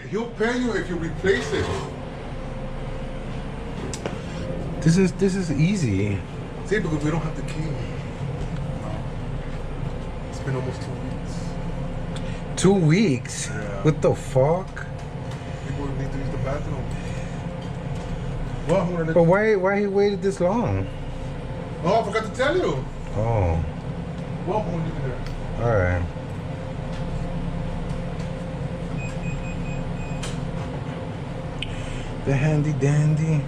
He'll pay you if you replace it. This is easy. See, because we don't have the key. No. It's been almost 2 weeks. 2 weeks? Yeah. What the fuck? People need to use the bathroom. Well, I'm gonna But why he waited this long? Oh, I forgot to tell you. Oh. Well, I'm gonna leave it there. All right. The handy dandy.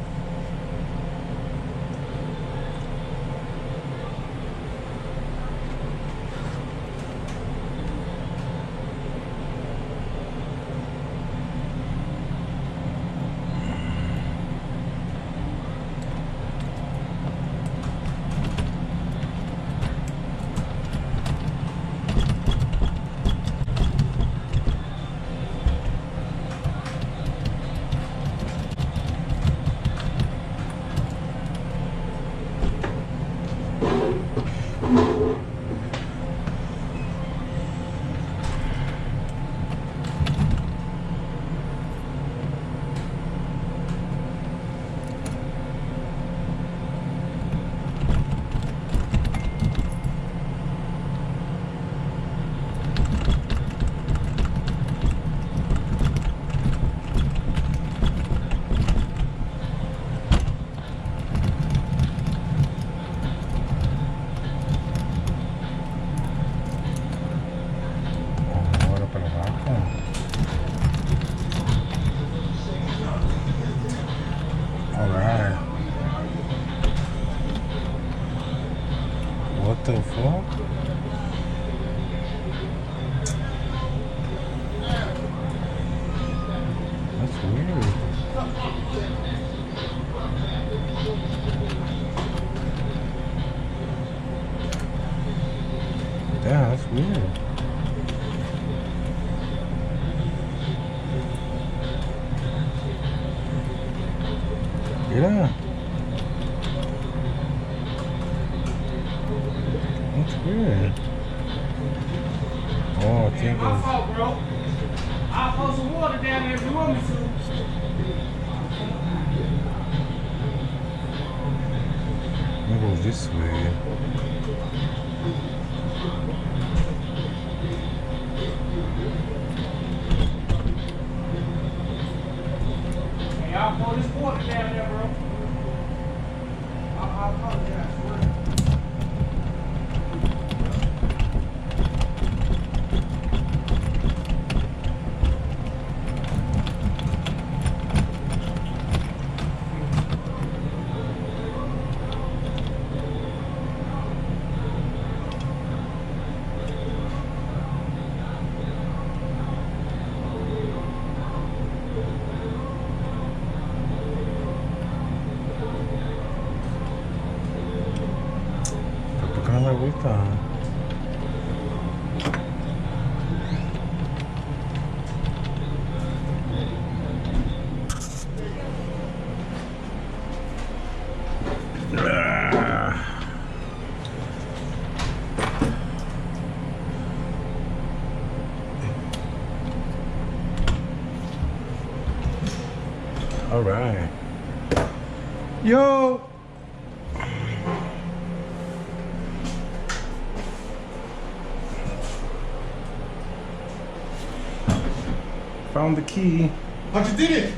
What the fuck? That's weird. Yeah, that's weird. Yeah. That's weird. Oh, I think My fault, bro. I'll pour some water down there if you want me to. I'm gonna go this way. Hey, I'll pour this water down there, bro. I'll apologize for it. ¿Por qué no me gusta? All right. Yo. Found the key. How'd you did it?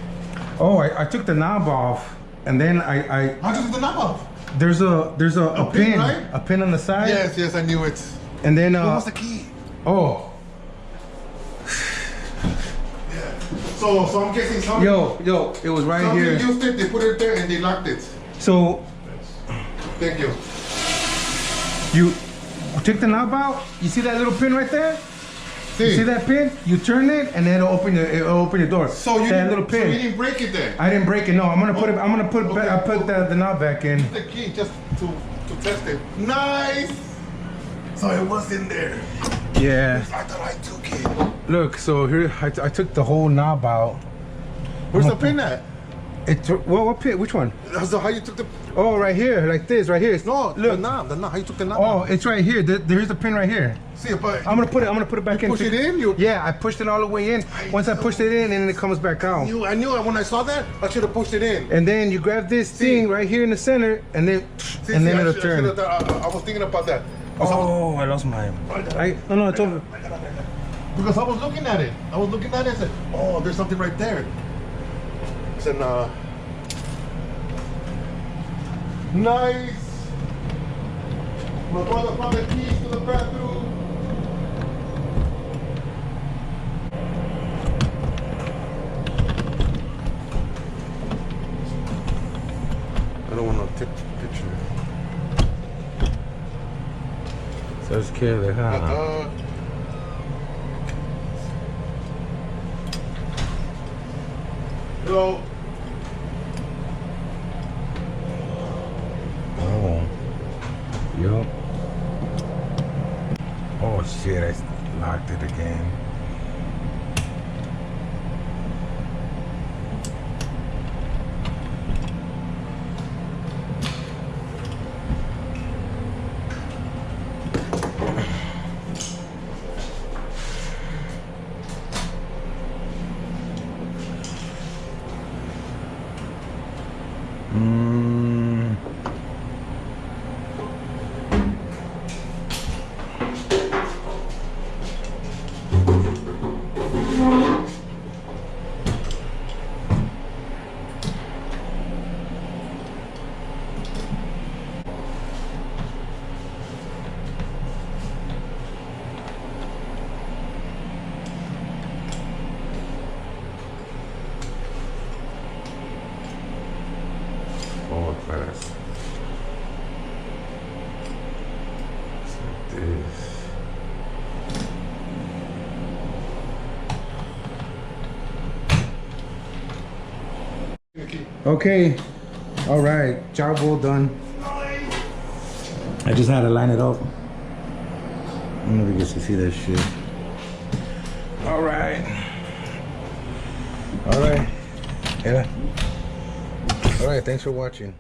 Oh, I took the knob off, and then I How'd you do the knob off? there's a pin, pin, right? a pin on the side. Yes, yes, I knew it. And then What was the key? oh, So I'm guessing somebody, yo, it was right somebody here. used it, they put it there, and they locked it. So Thank you. you take the knob out. You see that little pin right there? You see that pin? You turn it, and then it'll open the door. So you that didn't, little So you pin. didn't break it then? I didn't break it. No, I'm gonna put it. I'm gonna put. Okay. I put the knob back in. The key just to test it. Nice. So it was in there. Yeah. I thought I took it. Look. So here, I took the whole knob out. Where's I'm the gonna pin at? It's what pin? Which one? So how you took the? Oh, right here, like this, right here. No, Look. the knob. How you took the knob? Oh, it's right here. There's a pin right here. See, but I'm gonna put it back in. push it in. You. Yeah, I pushed it all the way in. Once I pushed it in, and then it comes back out. I knew it when I saw that. I should have pushed it in. And then you grab this thing right here in the center, and then it'll turn. I was thinking about that. Oh, I lost my. No, it's over. Because I was looking at it. And said, oh, there's something right there. I said, nice. My brother found the keys to the bathroom. I don't want to take a picture. So scared the hell. Hello. Oh. Yup. Oh shit, I locked it again. Forward pass. Like this. Okay. All right. Job well done. I just had to line it up. I don't know if you guys can see that shit. All right. All right. Yeah. All right. Thanks for watching.